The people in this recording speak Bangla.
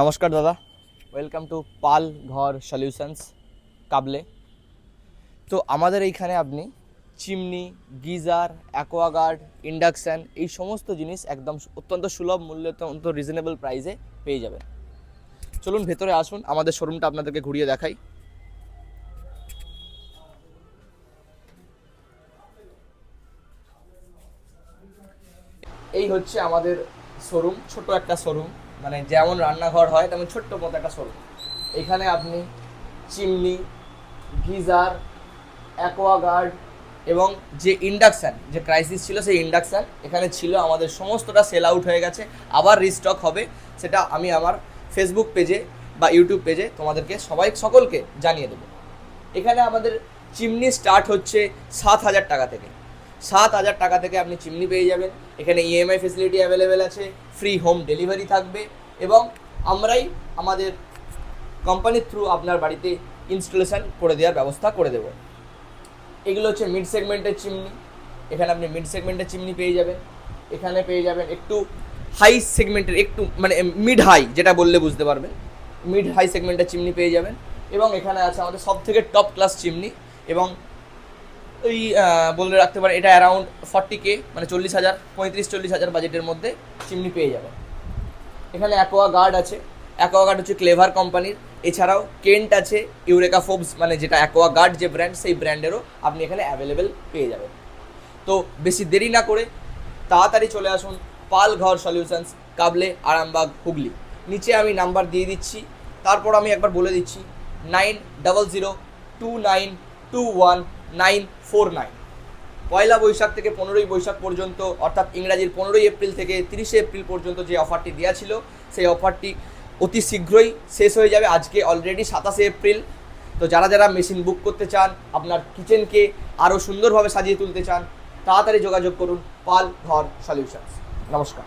নমস্কার দাদা, ওয়েলকাম টু পাল ঘর সলিউশনস কাবলে। তো আমাদের এইখানে আপনি চিমনি, গিজার, অ্যাকোয়াগার্ড, ইন্ডাকশান এই সমস্ত জিনিস একদম অত্যন্ত সুলভ মূল্যে, অত্যন্ত রিজনেবল প্রাইসে পেয়ে যাবেন। চলুন ভেতরে আসুন, আমাদের শোরুমটা আপনাদেরকে ঘুরিয়ে দেখাই। এই হচ্ছে আমাদের শোরুম, ছোট একটা শোরুম, মানে যেমন রান্নাঘর হয় তেমন ছোট্ট মতো একটা শোরুম। এখানে আপনি চিমনি, গিজার, অ্যাকোয়াগার্ড এবং যে ইন্ডাকশান, যে ক্রাইসিস ছিল সেই ইন্ডাকশান এখানে ছিল, আমাদের সমস্তটা সেল আউট হয়ে গেছে, আবার রিস্টক হবে। সেটা আমি আমার ফেসবুক পেজে বা ইউটিউব পেজে তোমাদেরকে সকলকে জানিয়ে দেবো। এখানে আমাদের চিমনি স্টার্ট হচ্ছে 7,000 টাকা থেকে। 7,000 টাকা থেকে আপনি চিমনি পেয়ে যাবেন। এখানে ইএমআই ফেসিলিটি অ্যাভেলেবেল আছে, ফ্রি হোম ডেলিভারি থাকবে এবং আমরাই আমাদের কোম্পানির থ্রু আপনার বাড়িতে ইনস্টলেশন করে দেওয়ার ব্যবস্থা করে দেবো। এগুলো হচ্ছে মিড সেগমেন্টের চিমনি। এখানে আপনি মিড সেগমেন্টের চিমনি পেয়ে যাবেন। এখানে পেয়ে যাবেন একটু হাই সেগমেন্টের, একটু মানে মিড হাই যেটা বললে বুঝতে পারবেন, মিড হাই সেগমেন্টের চিমনি পেয়ে যাবেন। এবং এখানে আছে আমাদের সব থেকে টপ ক্লাস চিমনি, এবং ওই বলে রাখতে পারেন এটা অ্যারাউন্ড 40K, মানে 40,000, 35-40,000 বাজেটের মধ্যে চিমনি পেয়ে যাবেন। এখানে অ্যাকোয়াগার্ড আছে, অ্যাকোয়াগার্ড হচ্ছে ক্লেভার কোম্পানির। এছাড়াও কেন্ট আছে, ইউরেকা ফোবস মানে যেটা অ্যাকোয়াগার্ড যে ব্র্যান্ড, সেই ব্র্যান্ডেরও আপনি এখানে অ্যাভেলেবেল পেয়ে যাবেন। তো বেশি দেরি না করে তাড়াতাড়ি চলে আসুন পাল ঘর সলিউশনস, কাবলে, আরামবাগ, হুগলি। নিচে আমি নাম্বার দিয়ে দিচ্ছি, তারপর আমি একবার বলে দিচ্ছি 9002921949। পয়লা বৈশাখ থেকে 15ই বৈশাখ পর্যন্ত, অর্থাৎ ইংরাজির 15ই এপ্রিল থেকে 30শে এপ্রিল পর্যন্ত যে অফারটি দেওয়া ছিল, সেই অফারটি অতি শীঘ্রই শেষ হয়ে যাবে। আজকে অলরেডি 27শে এপ্রিল। তো যারা যারা মেশিন বুক করতে চান, আপনার কিচেনকে আরও সুন্দরভাবে সাজিয়ে তুলতে চান, তাড়াতাড়ি যোগাযোগ করুন পাল ঘর সলিউশনস। নমস্কার।